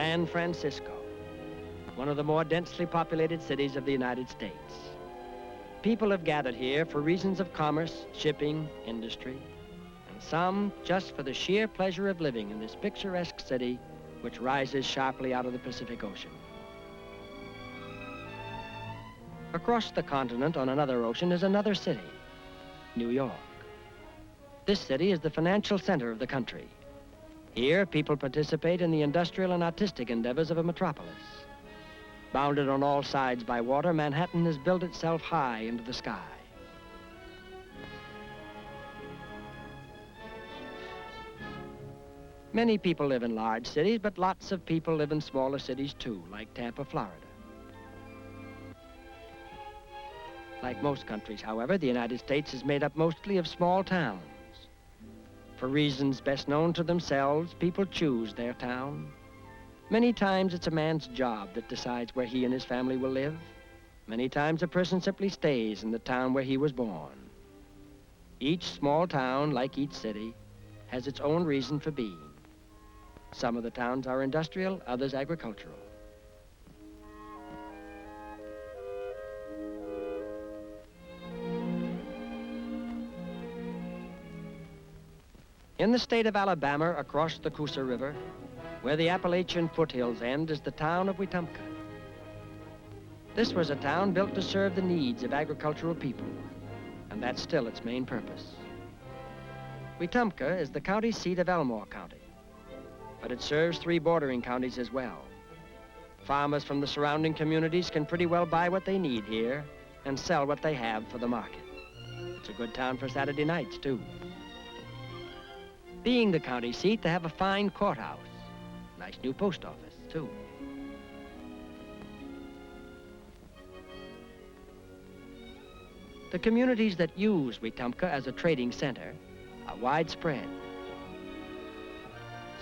San Francisco, one of the more densely populated cities of the United States. People have gathered here for reasons of commerce, shipping, industry, and some just for the sheer pleasure of living in this picturesque city which rises sharply out of the Pacific Ocean. Across the continent on another ocean is another city, New York. This city is the financial center of the country. Here, people participate in the industrial and artistic endeavors of a metropolis. Bounded on all sides by water, Manhattan has built itself high into the sky. Many people live in large cities, but lots of people live in smaller cities too, like Tampa, Florida. Like most countries, however, the United States is made up mostly of small towns. For reasons best known to themselves, people choose their town. Many times it's a man's job that decides where he and his family will live. Many times a person simply stays in the town where he was born. Each small town, like each city, has its own reason for being. Some of the towns are industrial, others agricultural. In the state of Alabama, across the Coosa River, where the Appalachian foothills end, is the town of Wetumpka. This was a town built to serve the needs of agricultural people, and that's still its main purpose. Wetumpka is the county seat of Elmore County, but it serves 3 bordering counties as well. Farmers from the surrounding communities can pretty well buy what they need here and sell what they have for the market. It's a good town for Saturday nights, too. Being the county seat, they have a fine courthouse. Nice new post office, too. The communities that use Wetumpka as a trading center are widespread.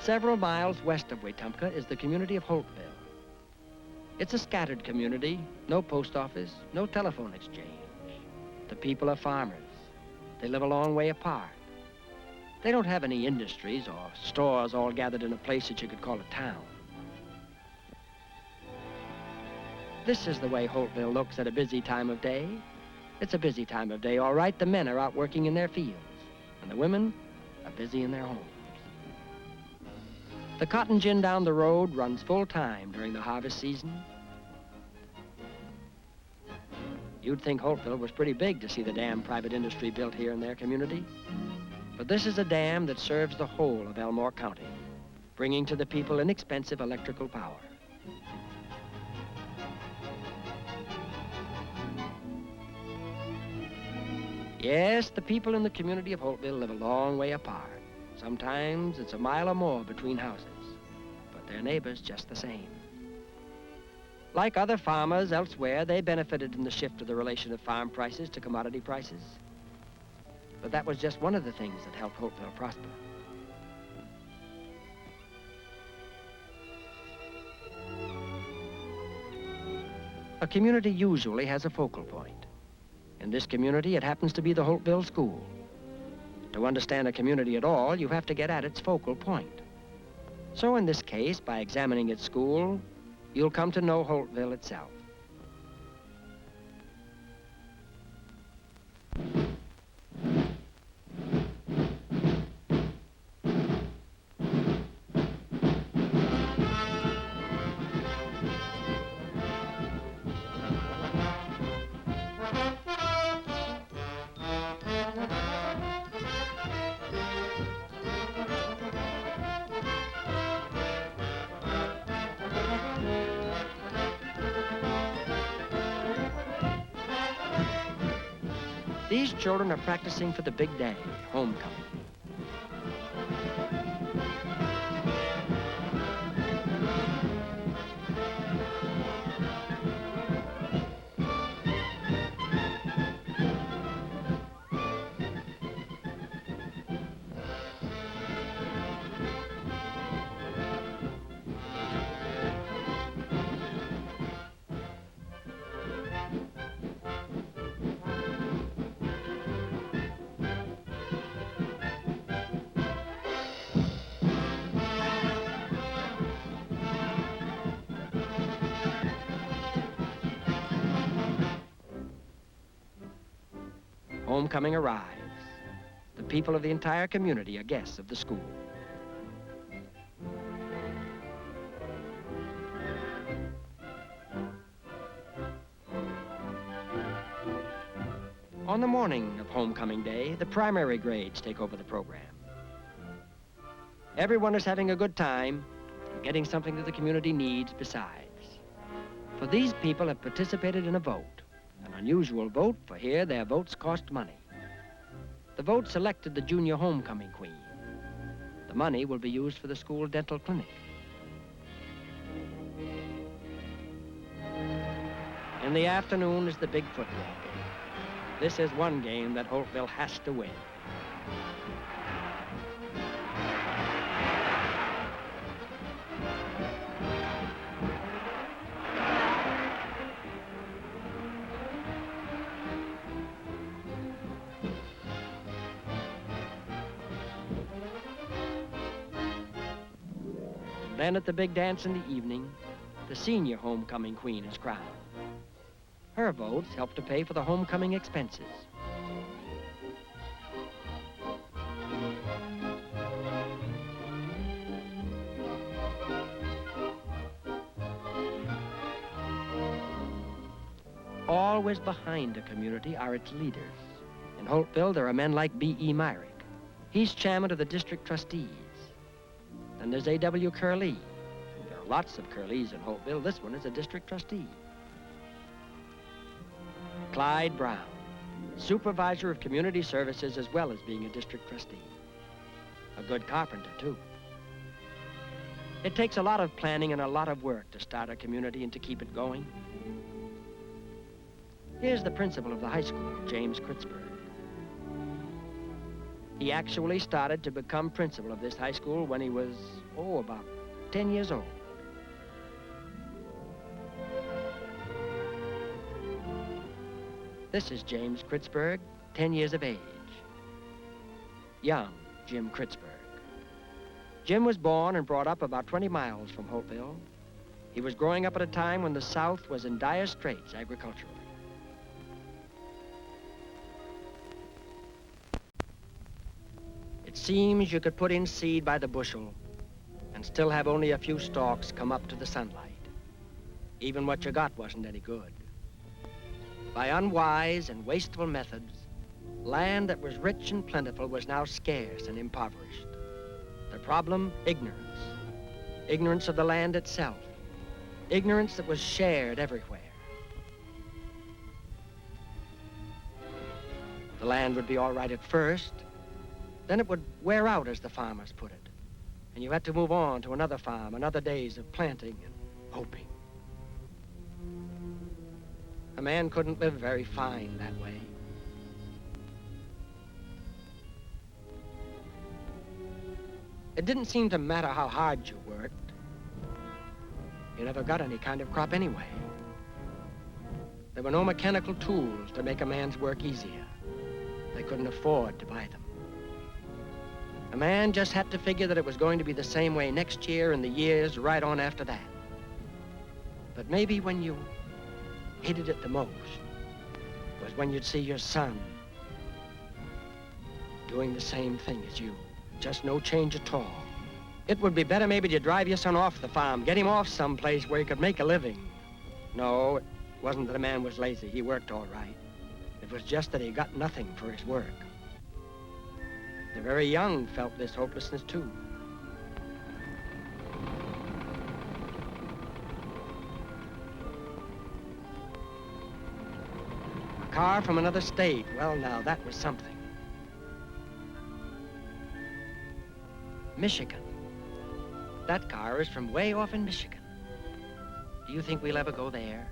Several miles west of Wetumpka is the community of Holtville. It's a scattered community, no post office, no telephone exchange. The people are farmers. They live a long way apart. They don't have any industries or stores all gathered in a place that you could call a town. This is the way Holtville looks at a busy time of day. It's a busy time of day, all right. The men are out working in their fields, and the women are busy in their homes. The cotton gin down the road runs full time during the harvest season. You'd think Holtville was pretty big to see the dam private industry built here in their community. But this is a dam that serves the whole of Elmore County, bringing to the people inexpensive electrical power. Yes, the people in the community of Holtville live a long way apart. Sometimes it's a mile or more between houses, but they're neighbors just the same. Like other farmers elsewhere, they benefited in the shift of the relation of farm prices to commodity prices. But that was just one of the things that helped Holtville prosper. A community usually has a focal point. In this community, it happens to be the Holtville School. To understand a community at all, you have to get at its focal point. So in this case, by examining its school, you'll come to know Holtville itself. These children are practicing for the big day, homecoming. Homecoming arrives. The people of the entire community are guests of the school. On the morning of homecoming day, the primary grades take over the program. Everyone is having a good time and getting something that the community needs besides. For these people have participated in a vote, an unusual vote, for here their votes cost money. The vote selected the junior homecoming queen. The money will be used for the school dental clinic. In the afternoon is the big football game. This is one game that Holtville has to win. Then at the big dance in the evening, the senior homecoming queen is crowned. Her votes help to pay for the homecoming expenses. Always behind a community are its leaders. In Holtville, there are men like B.E. Myrick. He's chairman of the district trustees. Then there's A.W. Curlee. There are lots of Curlees in Holtville. This one is a district trustee. Clyde Brown, supervisor of community services as well as being a district trustee. A good carpenter, too. It takes a lot of planning and a lot of work to start a community and to keep it going. Here's the principal of the high school, James Kritzberg. He actually started to become principal of this high school when he was, about 10 years old. This is James Kritzberg, 10 years of age. Young Jim Kritzberg. Jim was born and brought up about 20 miles from Holtville. He was growing up at a time when the South was in dire straits agriculturally. It seems you could put in seed by the bushel and still have only a few stalks come up to the sunlight. Even what you got wasn't any good. By unwise and wasteful methods, land that was rich and plentiful was now scarce and impoverished. The problem, ignorance. Ignorance of the land itself. Ignorance that was shared everywhere. The land would be all right at first, then it would wear out, as the farmers put it. And you had to move on to another farm, another days of planting and hoping. A man couldn't live very fine that way. It didn't seem to matter how hard you worked. You never got any kind of crop anyway. There were no mechanical tools to make a man's work easier. They couldn't afford to buy them. A man just had to figure that it was going to be the same way next year and the years right on after that. But maybe when you hated it the most was when you'd see your son doing the same thing as you. Just no change at all. It would be better maybe to drive your son off the farm, get him off someplace where he could make a living. No, it wasn't that a man was lazy. He worked all right. It was just that he got nothing for his work. The very young felt this hopelessness, too. A car from another state. Well, now, that was something. Michigan. That car is from way off in Michigan. Do you think we'll ever go there?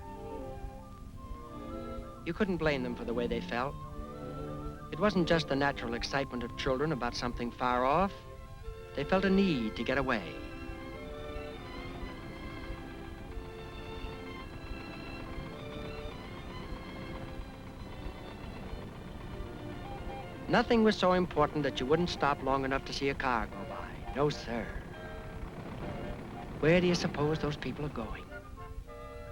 You couldn't blame them for the way they felt. It wasn't just the natural excitement of children about something far off. They felt a need to get away. Nothing was so important that you wouldn't stop long enough to see a car go by. No, sir. Where do you suppose those people are going?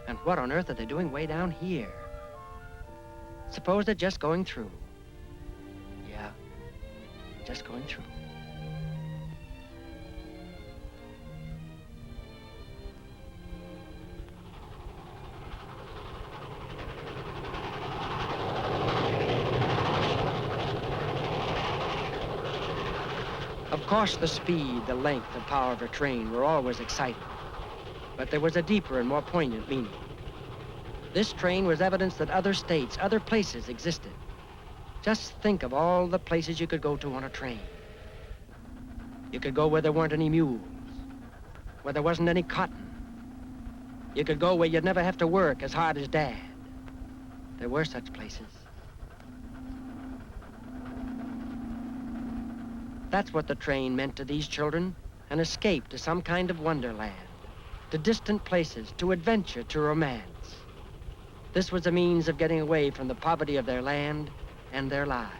And what on earth are they doing way down here? Suppose they're just going through. just going through. Of course, the speed, the length, the power of a train were always exciting. But there was a deeper and more poignant meaning. This train was evidence that other states, other places existed. Just think of all the places you could go to on a train. You could go where there weren't any mules, where there wasn't any cotton. You could go where you'd never have to work as hard as Dad. There were such places. That's what the train meant to these children, an escape to some kind of wonderland, to distant places, to adventure, to romance. This was a means of getting away from the poverty of their land and their lives.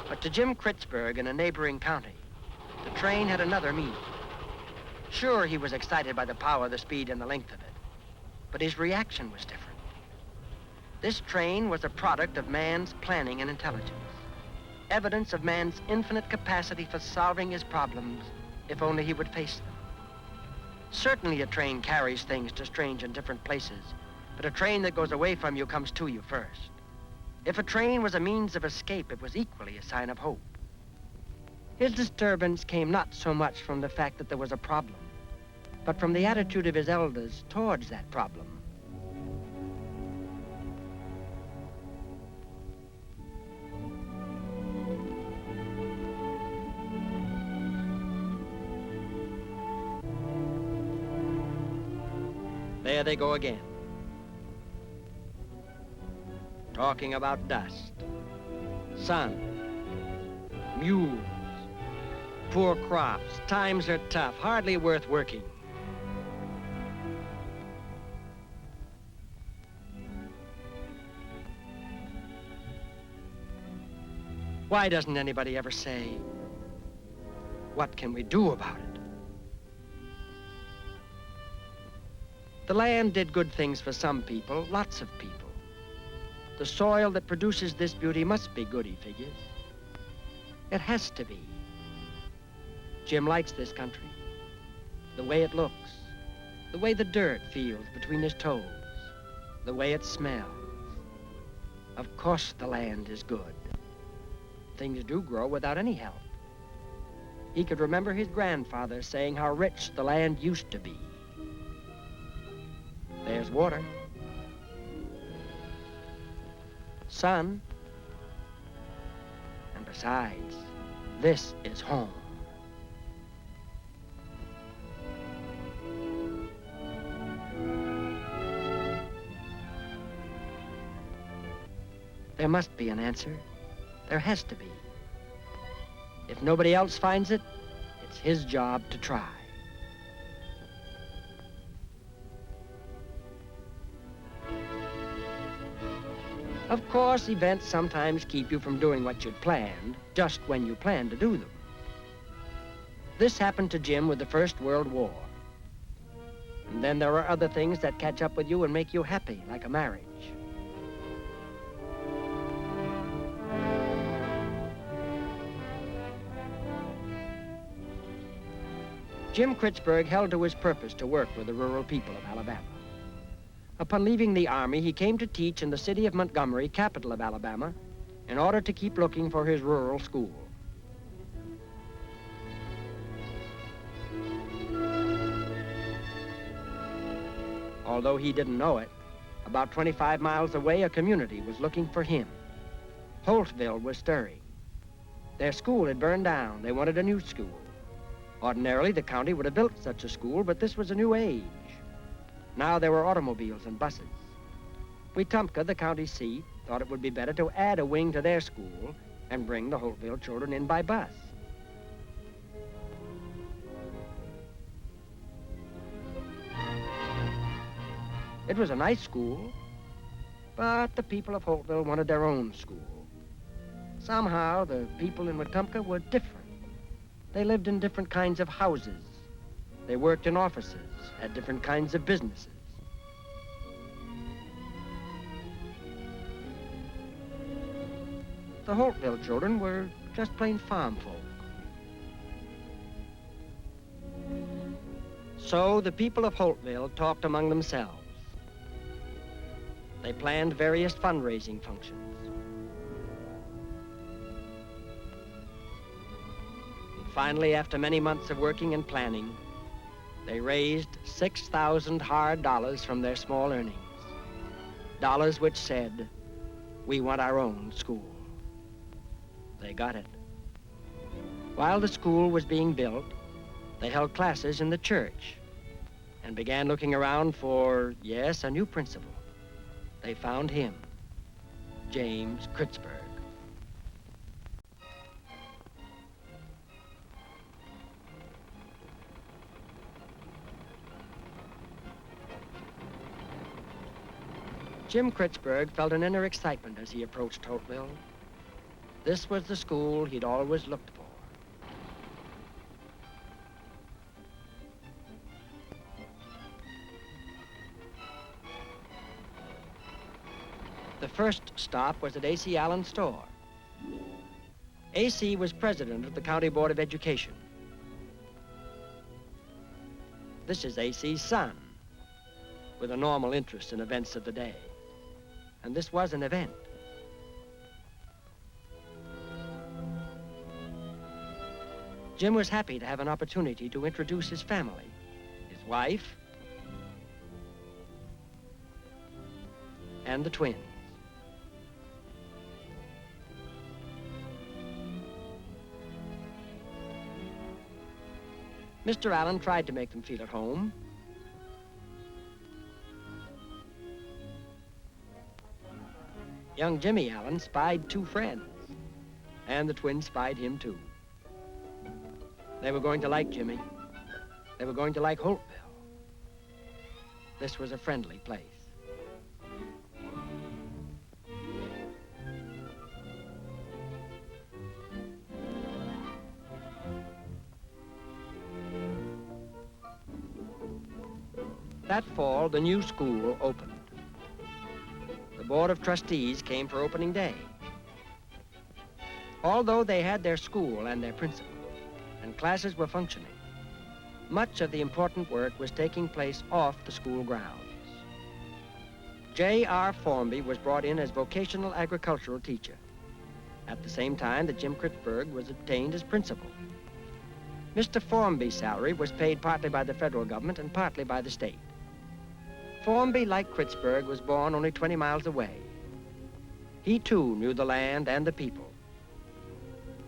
But to Jim Kritzberg in a neighboring county, the train had another meaning. Sure, he was excited by the power, the speed, and the length of it, but his reaction was different. This train was a product of man's planning and intelligence, evidence of man's infinite capacity for solving his problems if only he would face them. Certainly a train carries things to strange and different places, but a train that goes away from you comes to you first. If a train was a means of escape, it was equally a sign of hope. His disturbance came not so much from the fact that there was a problem, but from the attitude of his elders towards that problem. There they go again, talking about dust, sun, mules, poor crops, times are tough, hardly worth working. Why doesn't anybody ever say, what can we do about it? The land did good things for some people, lots of people. The soil that produces this beauty must be good, he figures. It has to be. Jim likes this country, the way it looks, the way the dirt feels between his toes, the way it smells. Of course the land is good. Things do grow without any help. He could remember his grandfather saying how rich the land used to be. There's water, sun, and besides, this is home. There must be an answer. There has to be. If nobody else finds it, it's his job to try. Of course, events sometimes keep you from doing what you'd planned, just when you planned to do them. This happened to Jim with the First World War. And then there are other things that catch up with you and make you happy, like a marriage. Jim Kritzberg held to his purpose to work with the rural people of Alabama. Upon leaving the Army, he came to teach in the city of Montgomery, capital of Alabama, in order to keep looking for his rural school. Although he didn't know it, about 25 miles away, a community was looking for him. Holtville was stirring. Their school had burned down. They wanted a new school. Ordinarily, the county would have built such a school, but this was a new age. Now there were automobiles and buses. Wetumpka, the county seat, thought it would be better to add a wing to their school and bring the Holtville children in by bus. It was a nice school, but the people of Holtville wanted their own school. Somehow, the people in Wetumpka were different. They lived in different kinds of houses, They worked in offices, had different kinds of businesses. The Holtville children were just plain farm folk. So the people of Holtville talked among themselves. They planned various fundraising functions. And finally, after many months of working and planning, they raised 6,000 hard dollars from their small earnings. Dollars which said, "We want our own school." They got it. While the school was being built, they held classes in the church and began looking around for, yes, a new principal. They found him, James Kritzberg. Jim Kritzberg felt an inner excitement as he approached Holtville. This was the school he'd always looked for. The first stop was at A.C. Allen's store. A.C. was president of the County Board of Education. This is A.C.'s son, with a normal interest in events of the day. And this was an event. Jim was happy to have an opportunity to introduce his family, his wife, and the twins. Mr. Allen tried to make them feel at home. Young Jimmy Allen spied two friends, and the twins spied him too. They were going to like Jimmy. They were going to like Holtville. This was a friendly place. That fall, the new school opened. The Board of Trustees came for opening day. Although they had their school and their principal, and classes were functioning, much of the important work was taking place off the school grounds. J.R. Formby was brought in as vocational agricultural teacher, at the same time that Jim Kritzberg was obtained as principal. Mr. Formby's salary was paid partly by the federal government and partly by the state. Formby, like Kritzberg, was born only 20 miles away. He, too, knew the land and the people.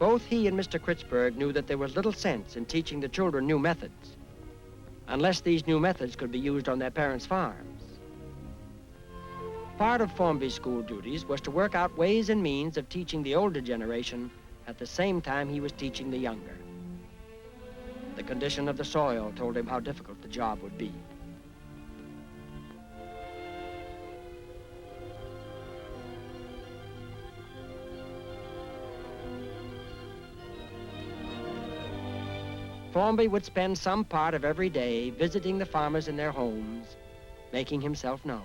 Both he and Mr. Kritzberg knew that there was little sense in teaching the children new methods, unless these new methods could be used on their parents' farms. Part of Formby's school duties was to work out ways and means of teaching the older generation at the same time he was teaching the younger. The condition of the soil told him how difficult the job would be. Formby would spend some part of every day visiting the farmers in their homes, making himself known.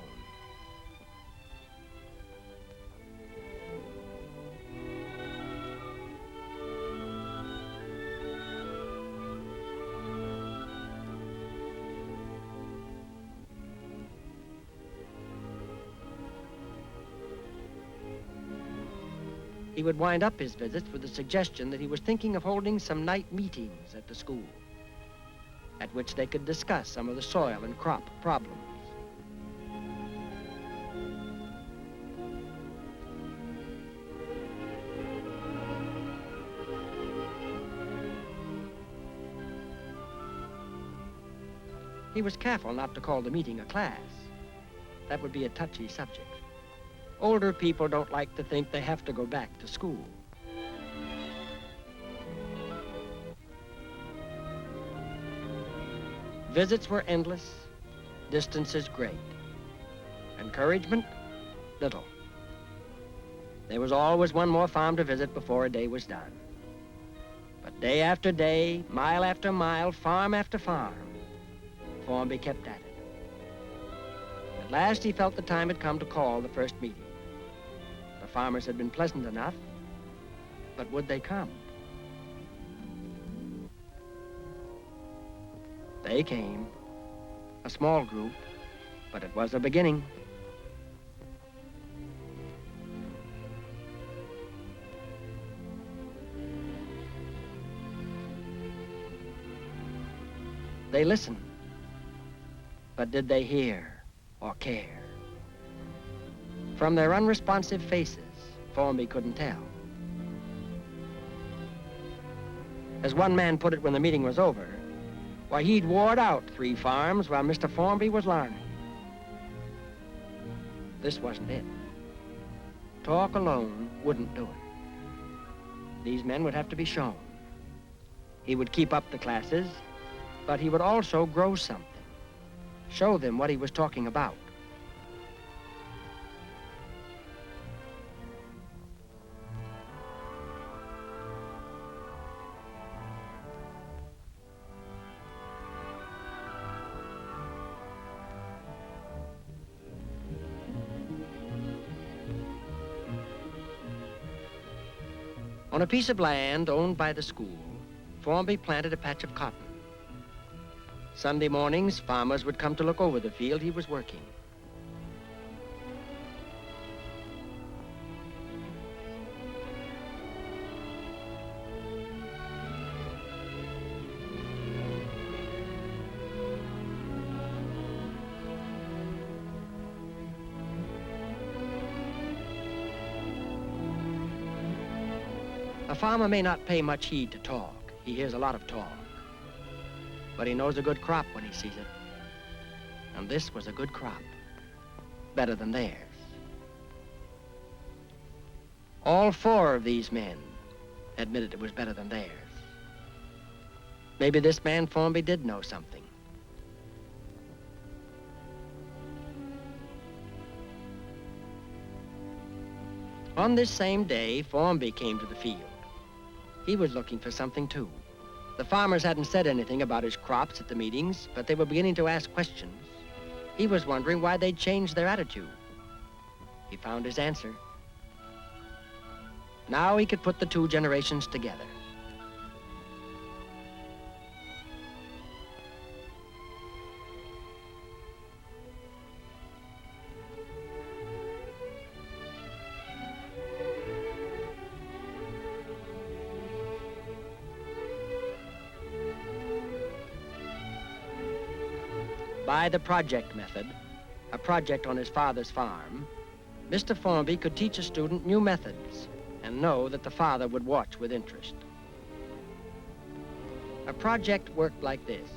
He would wind up his visits with the suggestion that he was thinking of holding some night meetings at the school, at which they could discuss some of the soil and crop problems. He was careful not to call the meeting a class. That would be a touchy subject. Older people don't like to think they have to go back to school. Visits were endless, distances great. Encouragement, little. There was always one more farm to visit before a day was done. But day after day, mile after mile, farm after farm, Formby kept at it. At last, he felt the time had come to call the first meeting. The farmers had been pleasant enough, but would they come? They came, a small group, but it was a beginning. They listened, but did they hear or care? From their unresponsive faces, Formby couldn't tell. As one man put it when the meeting was over, why, he'd ward out 3 farms while Mr. Formby was learning. This wasn't it. Talk alone wouldn't do it. These men would have to be shown. He would keep up the classes, but he would also grow something. Show them what he was talking about. On a piece of land owned by the school, Formby planted a patch of cotton. Sunday mornings, farmers would come to look over the field he was working. A farmer may not pay much heed to talk. He hears a lot of talk. But he knows a good crop when he sees it. And this was a good crop. Better than theirs. All 4 of these men admitted it was better than theirs. Maybe this man Formby did know something. On this same day, Formby came to the field. He was looking for something, too. The farmers hadn't said anything about his crops at the meetings, but they were beginning to ask questions. He was wondering why they'd changed their attitude. He found his answer. Now he could put the 2 generations together. By the project method, a project on his father's farm, Mr. Formby could teach a student new methods and know that the father would watch with interest. A project worked like this.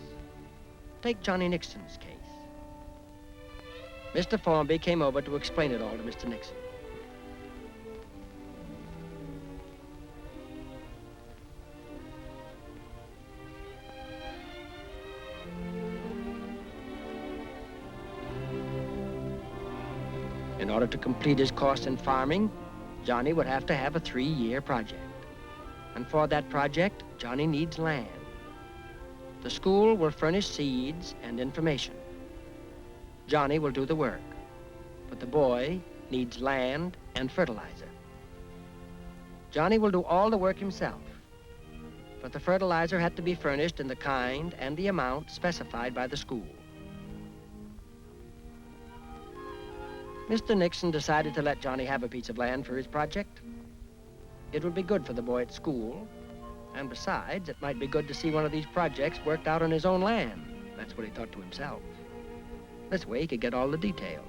Take Johnny Nixon's case. Mr. Formby came over to explain it all to Mr. Nixon. In order to complete his course in farming, Johnny would have to have a 3-year project. And for that project, Johnny needs land. The school will furnish seeds and information. Johnny will do the work, but the boy needs land and fertilizer. Johnny will do all the work himself, but the fertilizer had to be furnished in the kind and the amount specified by the school. Mr. Nixon decided to let Johnny have a piece of land for his project. It would be good for the boy at school, and besides, it might be good to see one of these projects worked out on his own land. That's what he thought to himself. This way he could get all the details.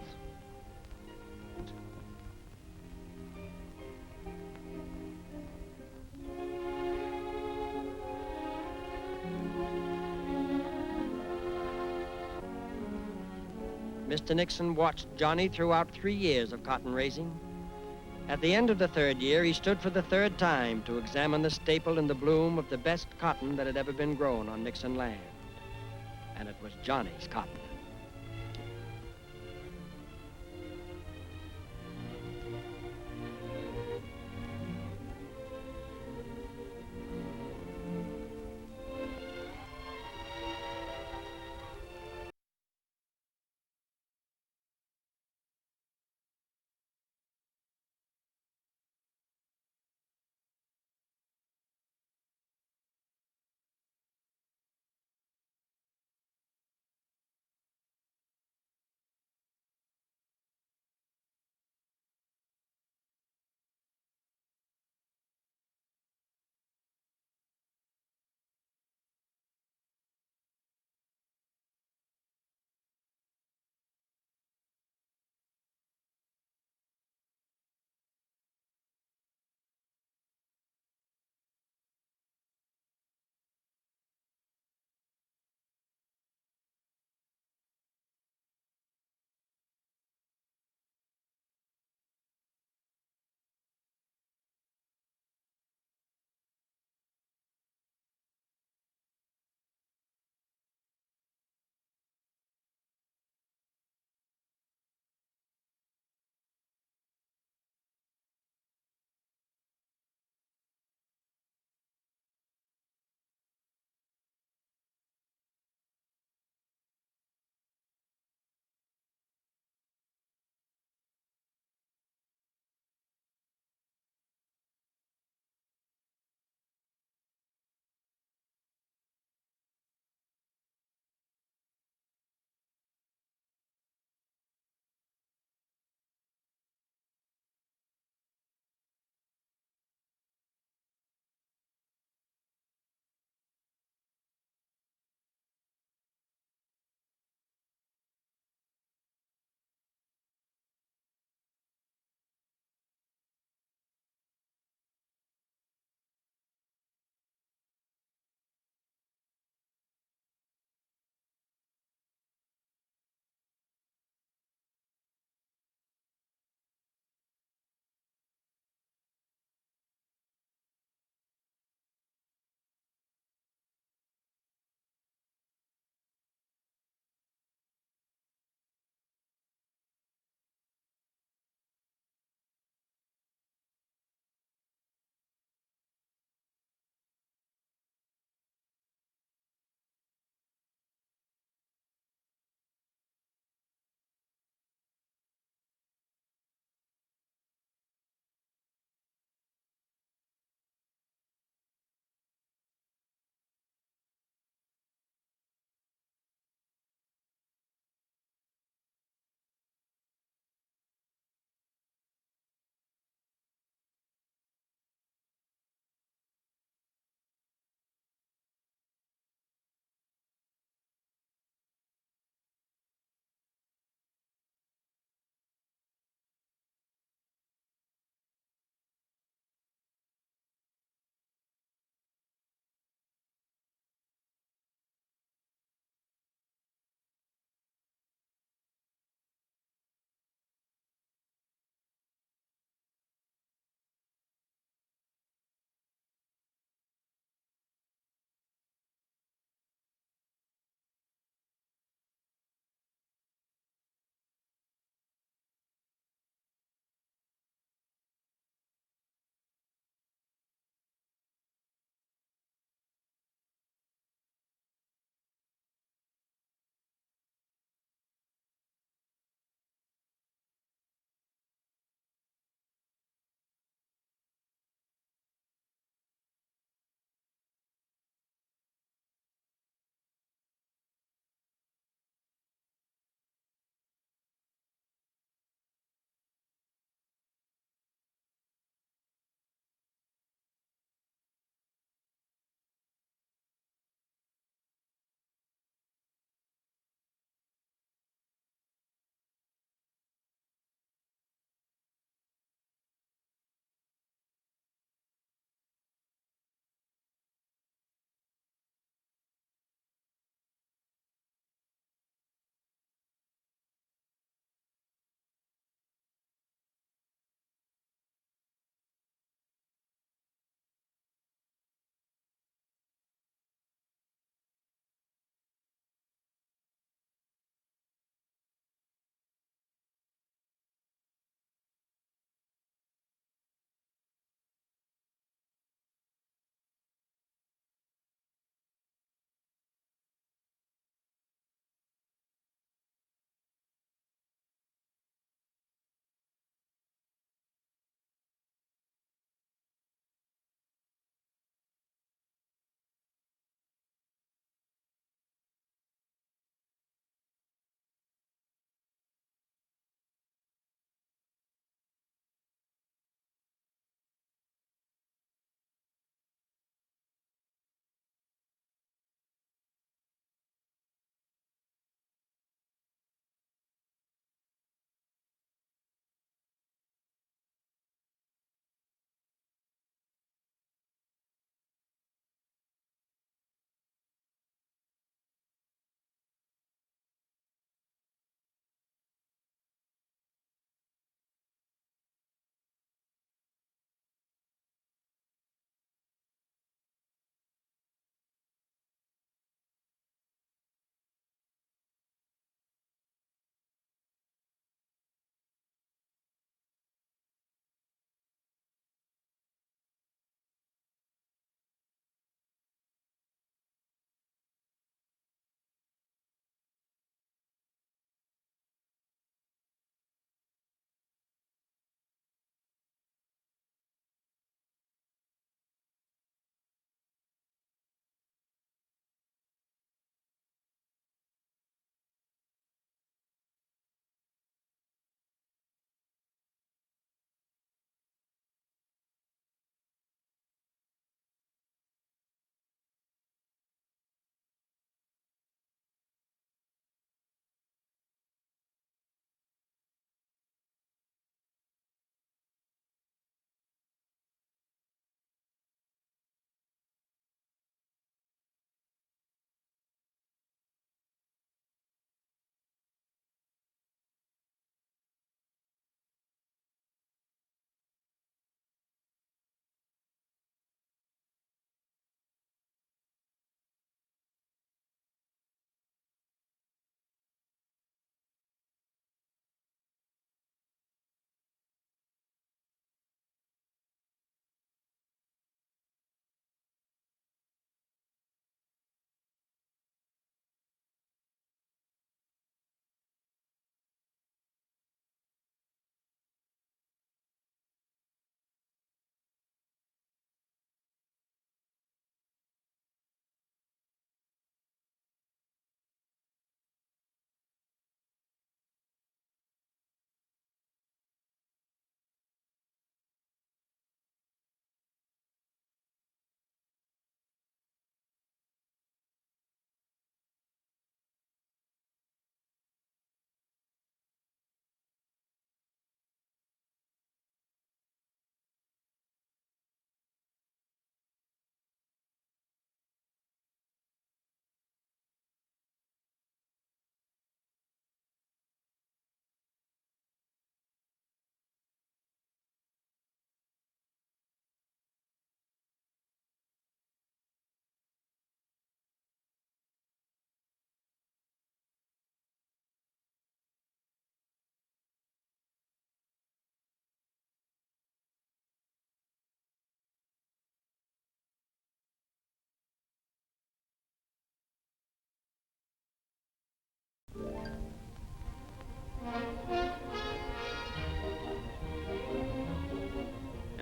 Mr. Nixon watched Johnny throughout 3 years of cotton raising. At the end of the 3rd year, he stood for the 3rd time to examine the staple in the bloom of the best cotton that had ever been grown on Nixon land. And it was Johnny's cotton.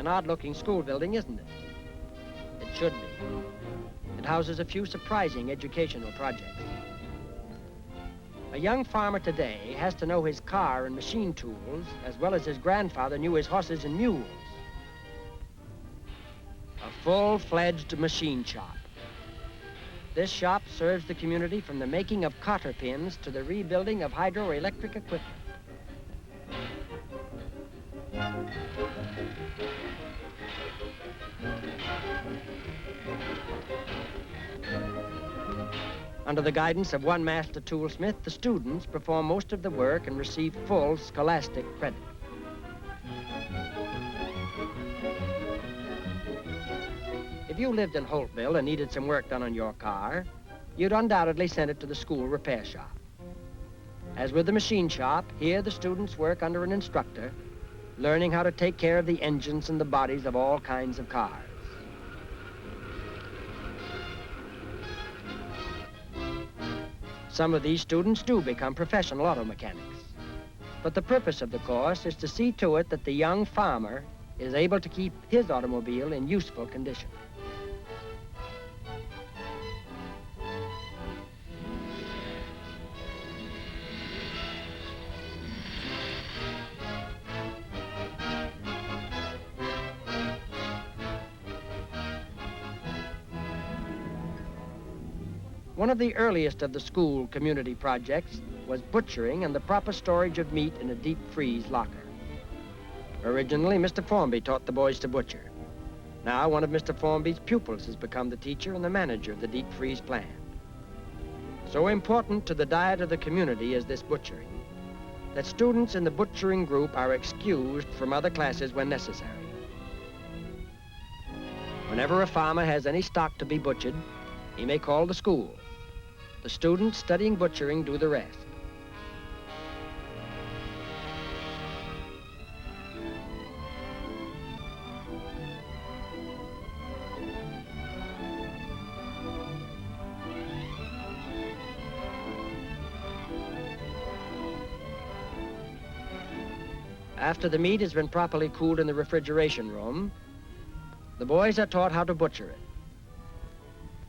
An odd-looking school building, isn't it? It should be. It houses a few surprising educational projects. A young farmer today has to know his car and machine tools as well as his grandfather knew his horses and mules. A full-fledged machine shop. This shop serves the community from the making of cotter pins to the rebuilding of hydroelectric equipment. Under the guidance of one master toolsmith, the students perform most of the work and receive full scholastic credit. If you lived in Holtville and needed some work done on your car, you'd undoubtedly send it to the school repair shop. As with the machine shop, here the students work under an instructor, learning how to take care of the engines and the bodies of all kinds of cars. Some of these students do become professional auto mechanics. But the purpose of the course is to see to it that the young farmer is able to keep his automobile in useful condition. One of the earliest of the school community projects was butchering and the proper storage of meat in a deep freeze locker. Originally, Mr. Formby taught the boys to butcher. Now, one of Mr. Formby's pupils has become the teacher and the manager of the deep freeze plant. So important to the diet of the community is this butchering, that students in the butchering group are excused from other classes when necessary. Whenever a farmer has any stock to be butchered, he may call the school. The students studying butchering do the rest. After the meat has been properly cooled in the refrigeration room, the boys are taught how to butcher it.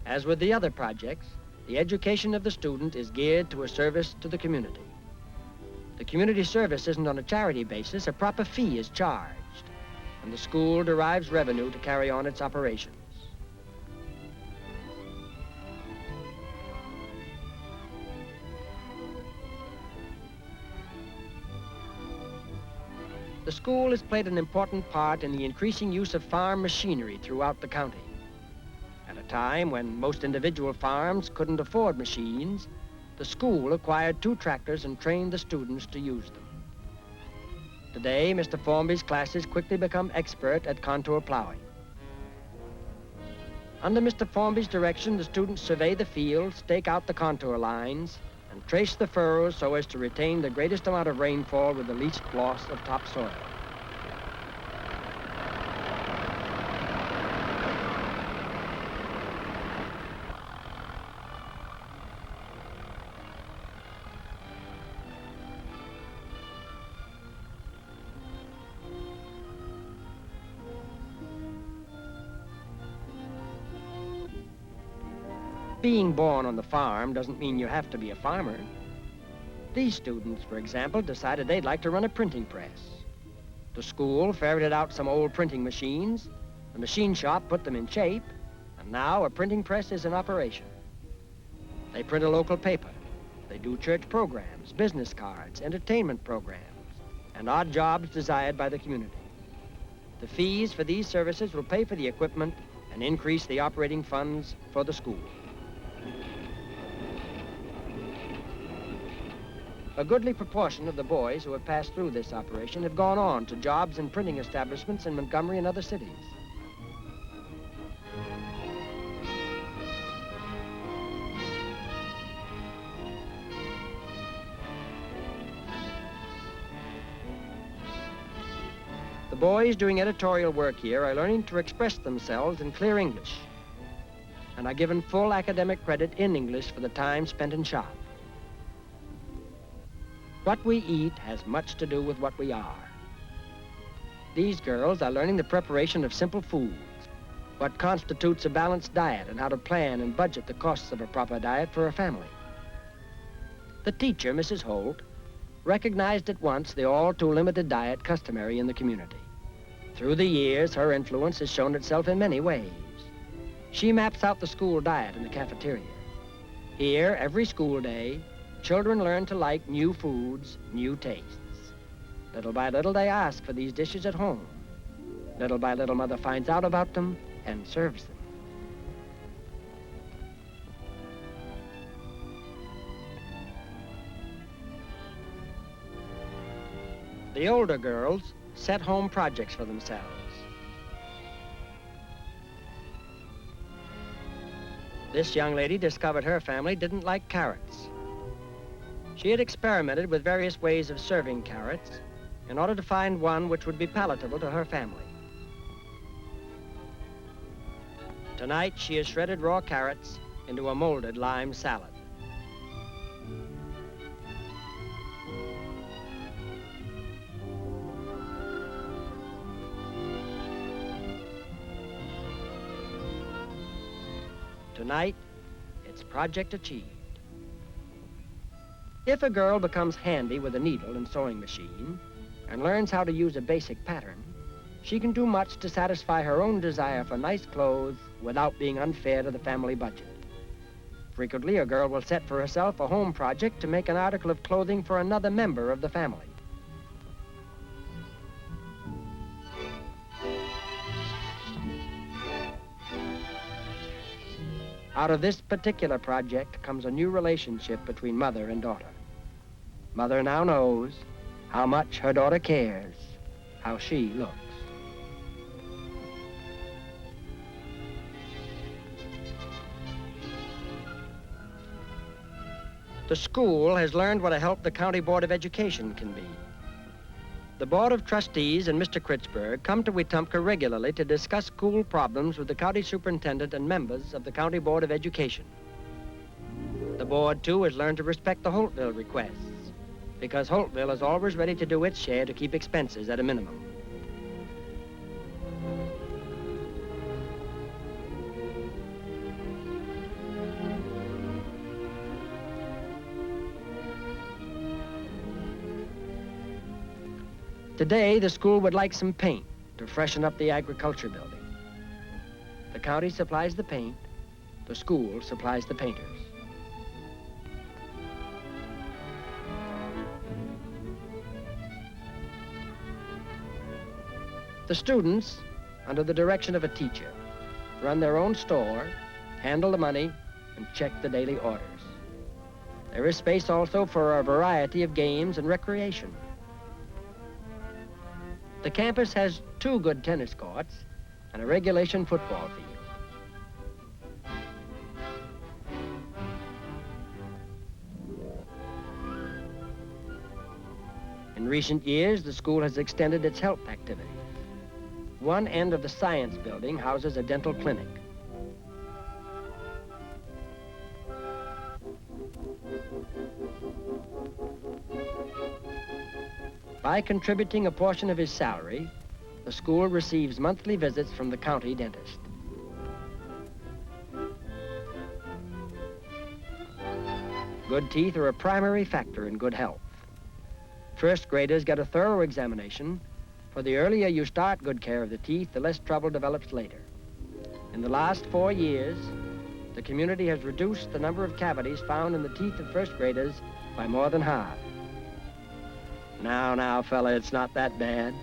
As with the other projects, the education of the student is geared to a service to the community. The community service isn't on a charity basis. A proper fee is charged, and the school derives revenue to carry on its operations. The school has played an important part in the increasing use of farm machinery throughout the county. At a time when most individual farms couldn't afford machines, the school acquired 2 tractors and trained the students to use them. Today, Mr. Formby's classes quickly become expert at contour plowing. Under Mr. Formby's direction, the students survey the field, stake out the contour lines, and trace the furrows so as to retain the greatest amount of rainfall with the least loss of topsoil. Being born on the farm doesn't mean you have to be a farmer. These students, for example, decided they'd like to run a printing press. The school ferreted out some old printing machines, the machine shop put them in shape, and now a printing press is in operation. They print a local paper. They do church programs, business cards, entertainment programs, and odd jobs desired by the community. The fees for these services will pay for the equipment and increase the operating funds for the school. A goodly proportion of the boys who have passed through this operation have gone on to jobs in printing establishments in Montgomery and other cities. The boys doing editorial work here are learning to express themselves in clear English and are given full academic credit in English for the time spent in shop. What we eat has much to do with what we are. These girls are learning the preparation of simple foods, what constitutes a balanced diet, and how to plan and budget the costs of a proper diet for a family. The teacher, Mrs. Holt, recognized at once the all too limited diet customary in the community. Through the years, her influence has shown itself in many ways. She maps out the school diet in the cafeteria. Here, every school day, children learn to like new foods, new tastes. Little by little, they ask for these dishes at home. Little by little, Mother finds out about them and serves them. The older girls set home projects for themselves. This young lady discovered her family didn't like carrots. She had experimented with various ways of serving carrots in order to find one which would be palatable to her family. Tonight, she has shredded raw carrots into a molded lime salad. Tonight, it's project achieved. If a girl becomes handy with a needle and sewing machine and learns how to use a basic pattern, she can do much to satisfy her own desire for nice clothes without being unfair to the family budget. Frequently, a girl will set for herself a home project to make an article of clothing for another member of the family. Out of this particular project comes a new relationship between mother and daughter. Mother now knows how much her daughter cares, how she looks. The school has learned what a help the County Board of Education can be. The Board of Trustees and Mr. Kritzberg come to Wetumpka regularly to discuss school problems with the county superintendent and members of the County Board of Education. The board, too, has learned to respect the Holtville requests, because Holtville is always ready to do its share to keep expenses at a minimum. Today, the school would like some paint to freshen up the agriculture building. The county supplies the paint, the school supplies the painters. The students, under the direction of a teacher, run their own store, handle the money, and check the daily orders. There is space also for a variety of games and recreation. The campus has 2 good tennis courts and a regulation football field. In recent years, the school has extended its health activities. One end of the science building houses a dental clinic. By contributing a portion of his salary, the school receives monthly visits from the county dentist. Good teeth are a primary factor in good health. First graders get a thorough examination, for the earlier you start good care of the teeth, the less trouble develops later. In the last 4 years, the community has reduced the number of cavities found in the teeth of first graders by more than half. Now, fella, it's not that bad.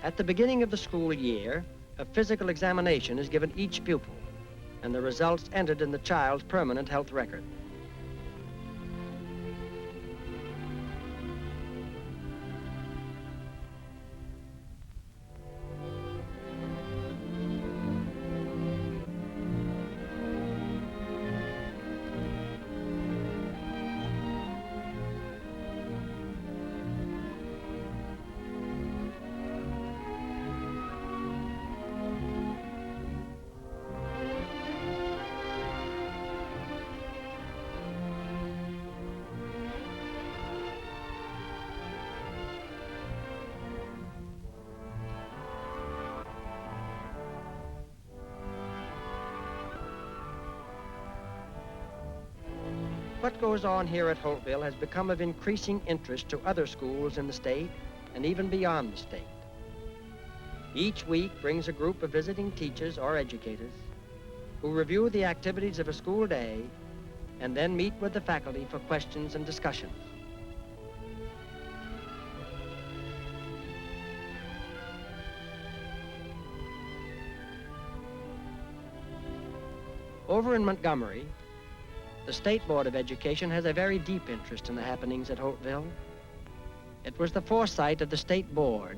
At the beginning of the school year, a physical examination is given each pupil, and the results entered in the child's permanent health record. what goes on here at Holtville has become of increasing interest to other schools in the state and even beyond the state. Each week brings a group of visiting teachers or educators who review the activities of a school day and then meet with the faculty for questions and discussions. Over in Montgomery, the State Board of Education has a very deep interest in the happenings at Holtville. It was the foresight of the State Board,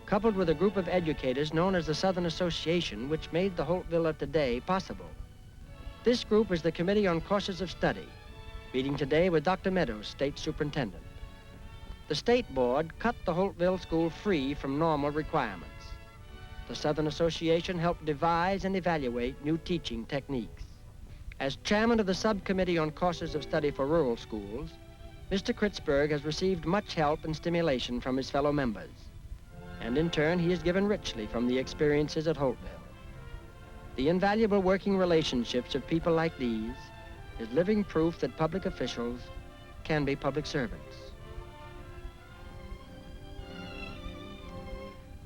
coupled with a group of educators known as the Southern Association, which made the Holtville of today possible. This group is the Committee on Courses of Study, meeting today with Dr. Meadows, State Superintendent. The State Board cut the Holtville school free from normal requirements. The Southern Association helped devise and evaluate new teaching techniques. As chairman of the Subcommittee on Courses of Study for Rural Schools, Mr. Kritzberg has received much help and stimulation from his fellow members. And in turn, he has given richly from the experiences at Holtville. The invaluable working relationships of people like these is living proof that public officials can be public servants.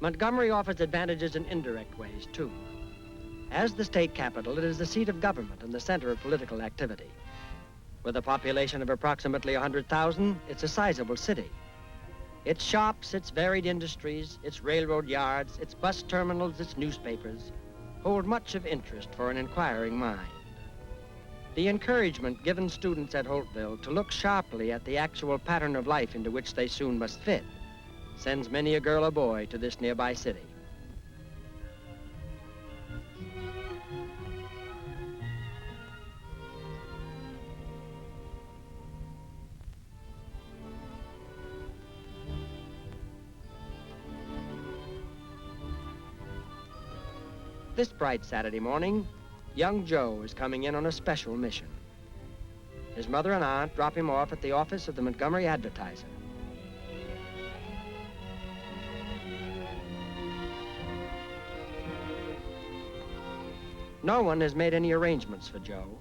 Montgomery offers advantages in indirect ways, too. As the state capital, it is the seat of government and the center of political activity. With a population of approximately 100,000, it's a sizable city. Its shops, its varied industries, its railroad yards, its bus terminals, its newspapers hold much of interest for an inquiring mind. The encouragement given students at Holtville to look sharply at the actual pattern of life into which they soon must fit sends many a girl or boy to this nearby city. This bright Saturday morning, young Joe is coming in on a special mission. His mother and aunt drop him off at the office of the Montgomery Advertiser. No one has made any arrangements for Joe.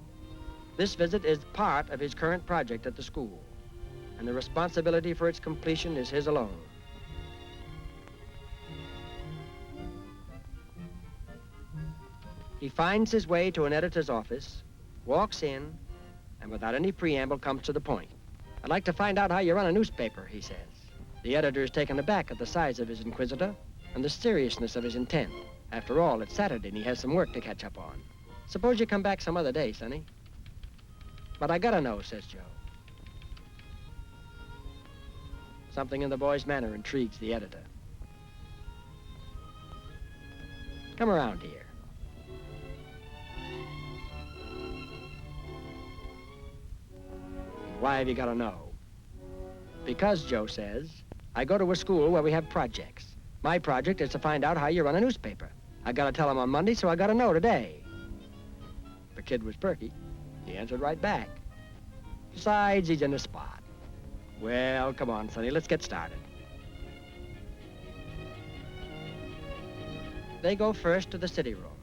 This visit is part of his current project at the school, and the responsibility for its completion is his alone. He finds his way to an editor's office, walks in, and without any preamble comes to the point. "I'd like to find out how you run a newspaper," he says. The editor is taken aback at the size of his inquisitor and the seriousness of his intent. After all, it's Saturday and he has some work to catch up on. "Suppose you come back some other day, Sonny." "But I gotta know," says Joe. Something in the boy's manner intrigues the editor. "Come around here." "Why have you got to know?" "Because," Joe says, "I go to a school where we have projects. My project is to find out how you run a newspaper. I got to tell them on Monday, so I got to know today." The kid was perky. He answered right back. Besides, he's in the spot. "Well, come on, Sonny, let's get started." They go first to the city room.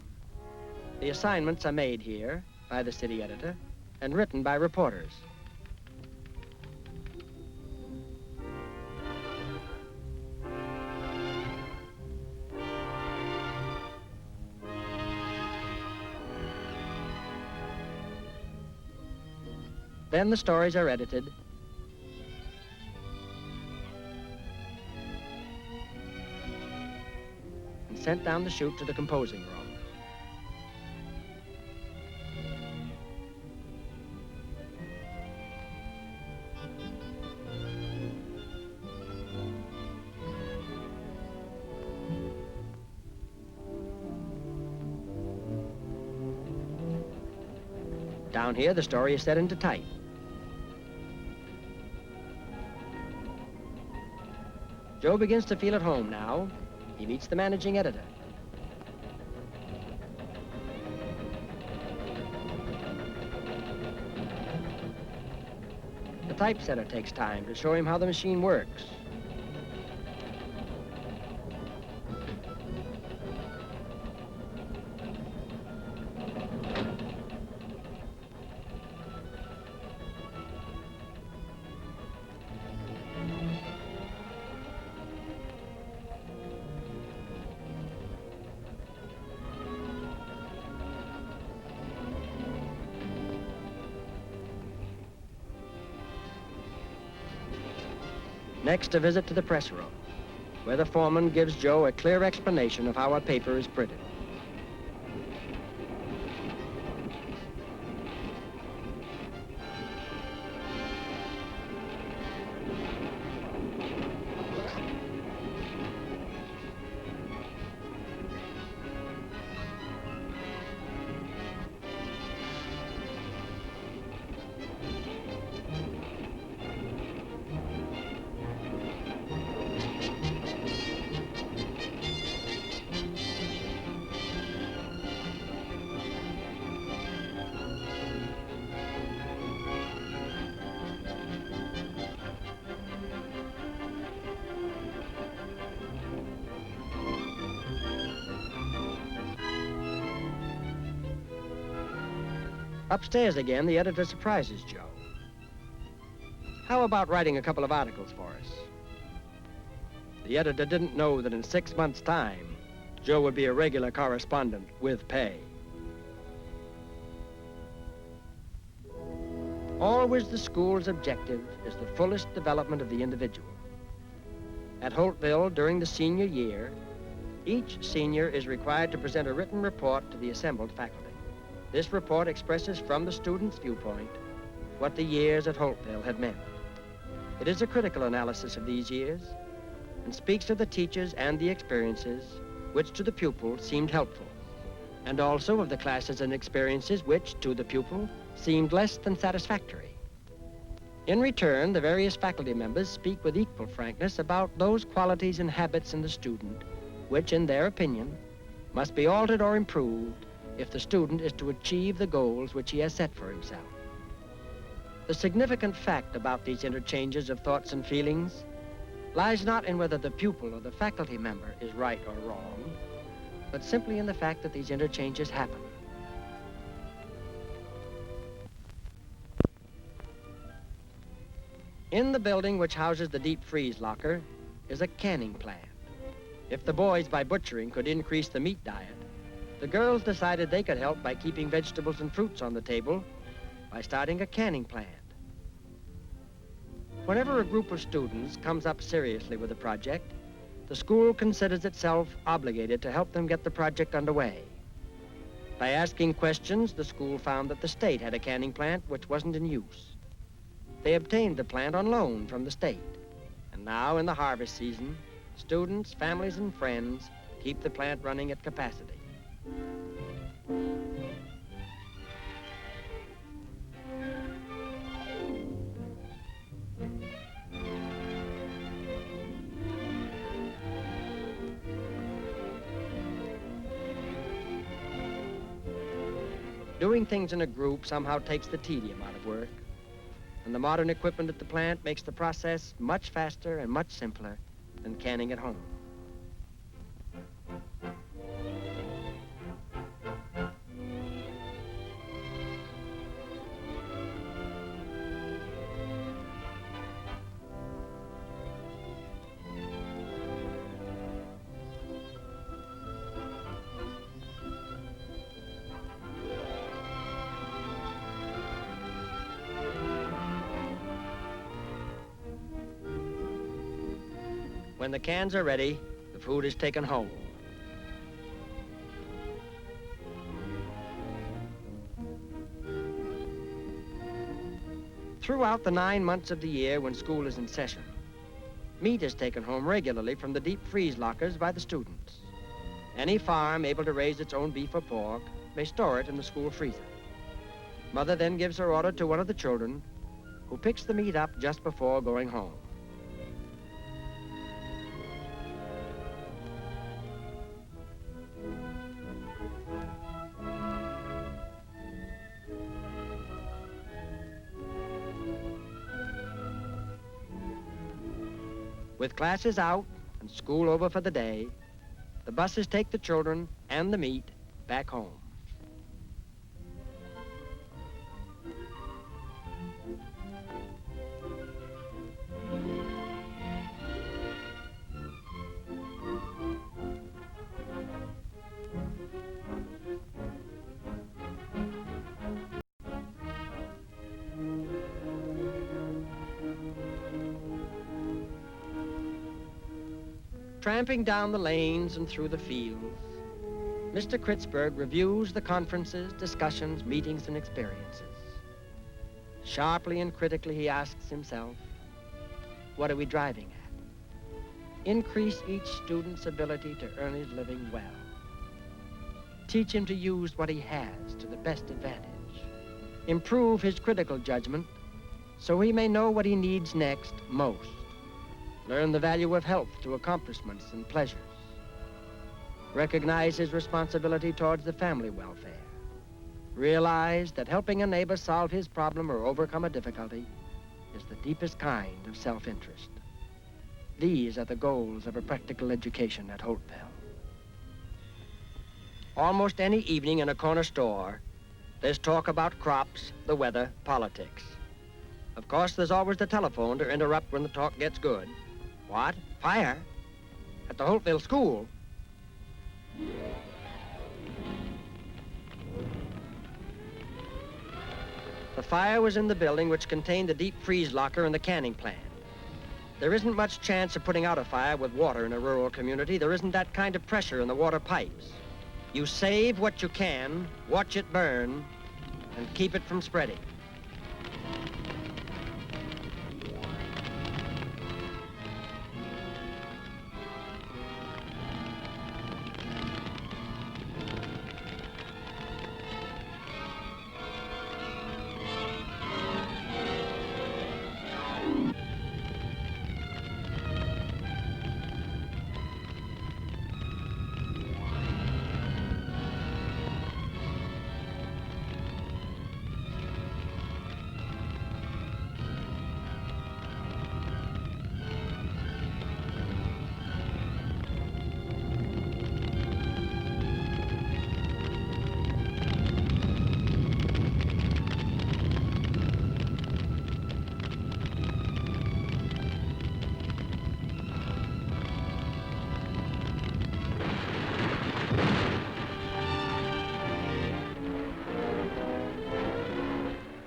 The assignments are made here by the city editor and written by reporters. Then the stories are edited and sent down the chute to the composing room. Down here, the story is set into type. Joe begins to feel at home now. He meets the managing editor. The typesetter takes time to show him how the machine works. Next, a visit to the press room, where the foreman gives Joe a clear explanation of how a paper is printed. Upstairs again, the editor surprises Joe. How about writing a couple of articles for us? The editor didn't know that in 6 months' time, Joe would be a regular correspondent with pay. Always the school's objective is the fullest development of the individual. At Holtville, during the senior year, each senior is required to present a written report to the assembled faculty. This report expresses from the student's viewpoint what the years at Holtville had meant. It is a critical analysis of these years and speaks of the teachers and the experiences which to the pupil seemed helpful, and also of the classes and experiences which to the pupil seemed less than satisfactory. In return, the various faculty members speak with equal frankness about those qualities and habits in the student which, in their opinion, must be altered or improved if the student is to achieve the goals which he has set for himself. The significant fact about these interchanges of thoughts and feelings lies not in whether the pupil or the faculty member is right or wrong, but simply in the fact that these interchanges happen. In the building which houses the deep freeze locker is a canning plant. If the boys by butchering could increase the meat diet, the girls decided they could help by keeping vegetables and fruits on the table by starting a canning plant. Whenever a group of students comes up seriously with a project, the school considers itself obligated to help them get the project underway. By asking questions, the school found that the state had a canning plant which wasn't in use. They obtained the plant on loan from the state, and now in the harvest season, students, families, and friends keep the plant running at capacity. Doing things in a group somehow takes the tedium out of work, and the modern equipment at the plant makes the process much faster and much simpler than canning at home. When the cans are ready, the food is taken home. Throughout the 9 months of the year when school is in session, meat is taken home regularly from the deep freeze lockers by the students. Any farm able to raise its own beef or pork may store it in the school freezer. Mother then gives her order to one of the children, who picks the meat up just before going home. With classes out and school over for the day, the buses take the children and the meat back home. Tramping down the lanes and through the fields, Mr. Kritzberg reviews the conferences, discussions, meetings, and experiences. Sharply and critically, he asks himself, what are we driving at? Increase each student's ability to earn his living well. Teach him to use what he has to the best advantage. Improve his critical judgment so he may know what he needs next most. Learn the value of health to accomplishments and pleasures. Recognize his responsibility towards the family welfare. Realize that helping a neighbor solve his problem or overcome a difficulty is the deepest kind of self-interest. These are the goals of a practical education at Holtville. Almost any evening in a corner store, there's talk about crops, the weather, politics. Of course, there's always the telephone to interrupt when the talk gets good. What? Fire? At the Holtville school? The fire was in the building which contained the deep freeze locker and the canning plant. There isn't much chance of putting out a fire with water in a rural community. There isn't that kind of pressure in the water pipes. You save what you can, watch it burn, and keep it from spreading.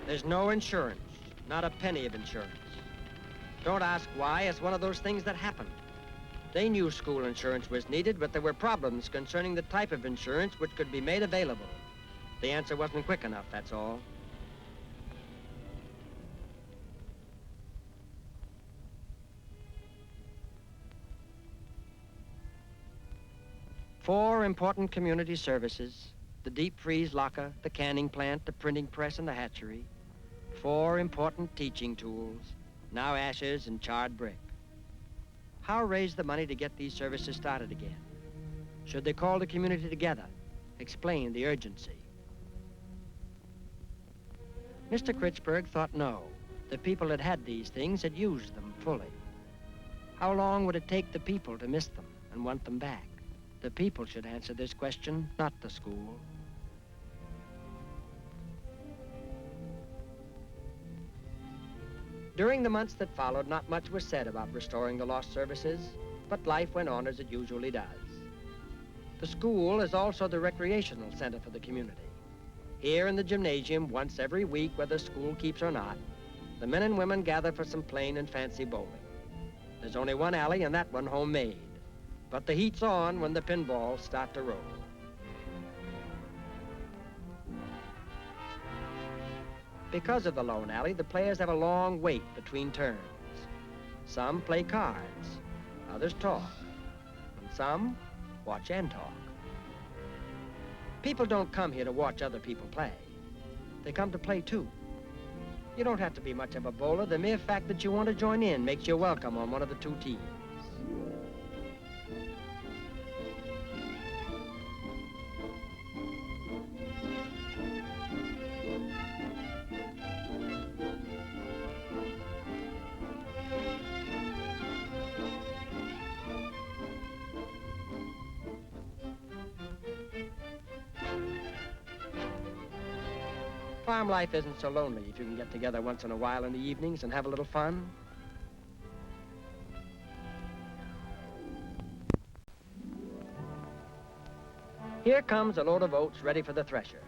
There's no insurance, not a penny of insurance. Don't ask why, it's one of those things that happen. They knew school insurance was needed, but there were problems concerning the type of insurance which could be made available. The answer wasn't quick enough, that's all. Four important community services: the deep freeze locker, the canning plant, the printing press, and the hatchery. Four important teaching tools, now ashes and charred brick. How raise the money to get these services started again? Should they call the community together, explain the urgency? Mr. Kritzberg thought no. The people that had these things had used them fully. How long would it take the people to miss them and want them back? The people should answer this question, not the school. During the months that followed, not much was said about restoring the lost services, but life went on as it usually does. The school is also the recreational center for the community. Here in the gymnasium, once every week, whether school keeps or not, the men and women gather for some plain and fancy bowling. There's only one alley, and that one homemade. But the heat's on when the pinballs start to roll. Because of the lone alley, the players have a long wait between turns. Some play cards, others talk, and some watch and talk. People don't come here to watch other people play. They come to play too. You don't have to be much of a bowler. The mere fact that you want to join in makes you welcome on one of the two teams. Farm life isn't so lonely if you can get together once in a while in the evenings and have a little fun. Here comes a load of oats ready for the thresher.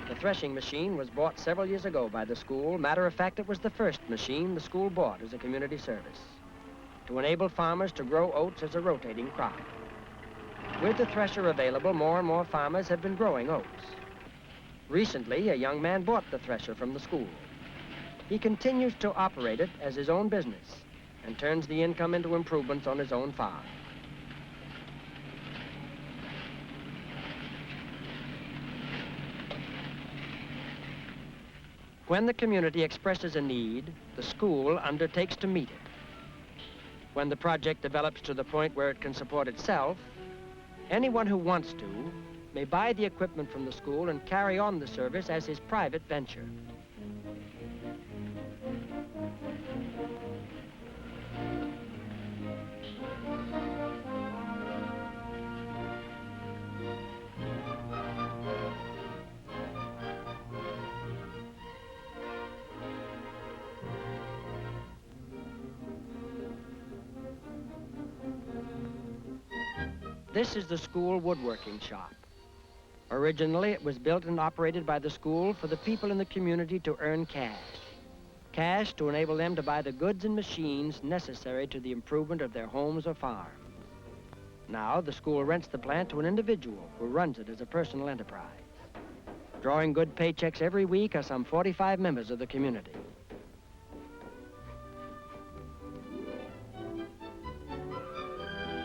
The threshing machine was bought several years ago by the school. Matter of fact, it was the first machine the school bought as a community service to enable farmers to grow oats as a rotating crop. With the thresher available, more and more farmers have been growing oats. Recently, a young man bought the thresher from the school. He continues to operate it as his own business and turns the income into improvements on his own farm. When the community expresses a need, the school undertakes to meet it. When the project develops to the point where it can support itself, anyone who wants to may buy the equipment from the school and carry on the service as his private venture. This is the school woodworking shop. Originally, it was built and operated by the school for the people in the community to earn cash. Cash to enable them to buy the goods and machines necessary to the improvement of their homes or farms. Now, the school rents the plant to an individual who runs it as a personal enterprise. Drawing good paychecks every week are some 45 members of the community.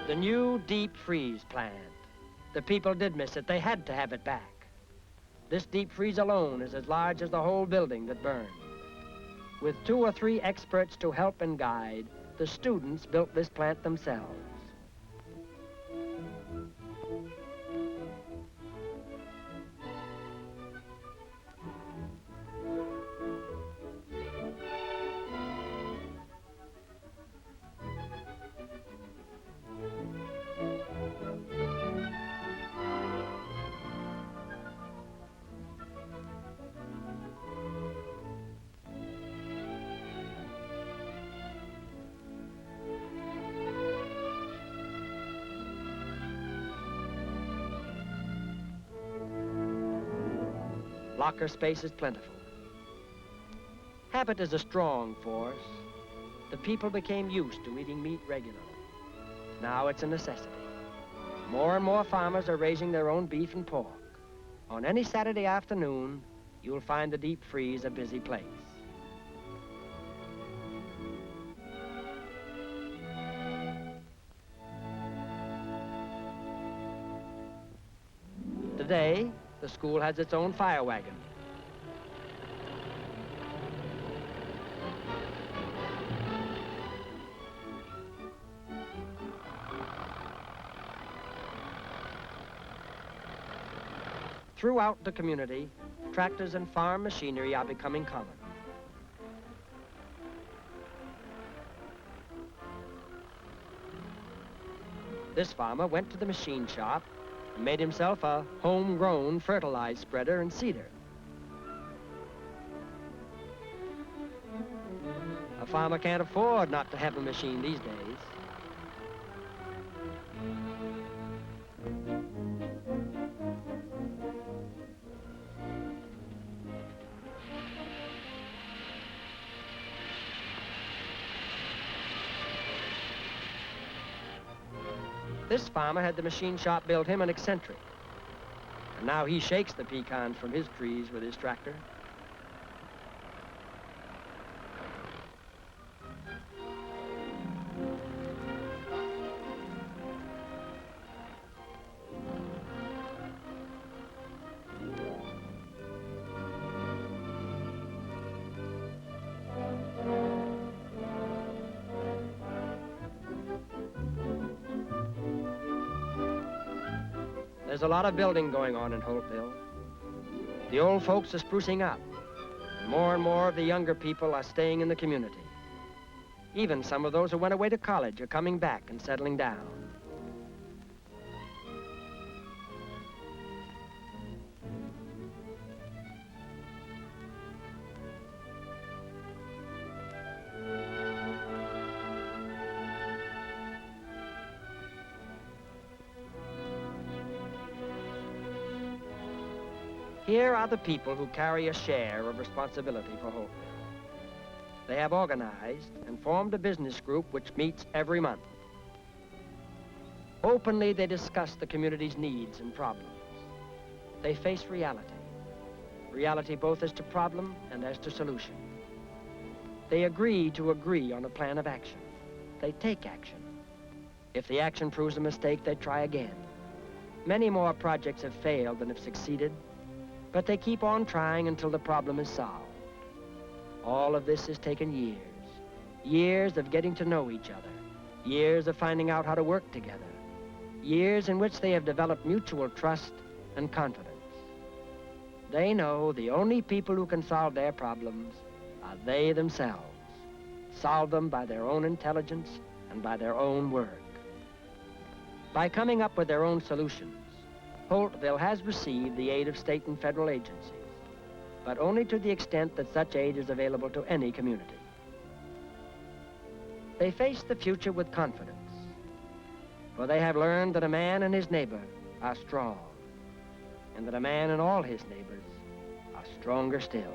The new deep freeze plant. The people did miss it. They had to have it back. This deep freeze alone is as large as the whole building that burned. With 2 or 3 experts to help and guide, the students built this plant themselves. Locker space is plentiful. Habit is a strong force. The people became used to eating meat regularly. Now it's a necessity. More and more farmers are raising their own beef and pork. On any Saturday afternoon, you'll find the deep freeze a busy place. Today, the school has its own fire wagon. Throughout the community, tractors and farm machinery are becoming common. This farmer went to the machine shop and made himself a homegrown fertilized spreader and seeder. A farmer can't afford not to have a machine these days. This farmer had the machine shop build him an eccentric. And now he shakes the pecans from his trees with his tractor. There's a lot of building going on in Holtville. The old folks are sprucing up. More and more of the younger people are staying in the community. Even some of those who went away to college are coming back and settling down. Here are the people who carry a share of responsibility for Holtville. They have organized and formed a business group which meets every month. Openly, they discuss the community's needs and problems. They face reality. Reality both as to problem and as to solution. They agree to agree on a plan of action. They take action. If the action proves a mistake, they try again. Many more projects have failed than have succeeded, but they keep on trying until the problem is solved. All of this has taken years. Years of getting to know each other. Years of finding out how to work together. Years in which they have developed mutual trust and confidence. They know the only people who can solve their problems are they themselves. Solve them by their own intelligence and by their own work. By coming up with their own solutions, Holtville has received the aid of state and federal agencies, but only to the extent that such aid is available to any community. They face the future with confidence, for they have learned that a man and his neighbor are strong, and that a man and all his neighbors are stronger still.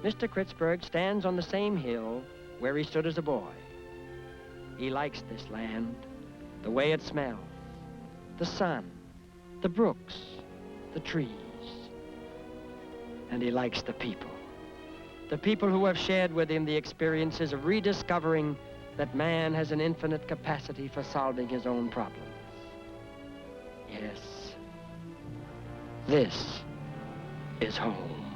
Mr. Kritzberg stands on the same hill where he stood as a boy. He likes this land, the way it smells, the sun, the brooks, the trees. And he likes the people who have shared with him the experiences of rediscovering that man has an infinite capacity for solving his own problems. Yes, this is home.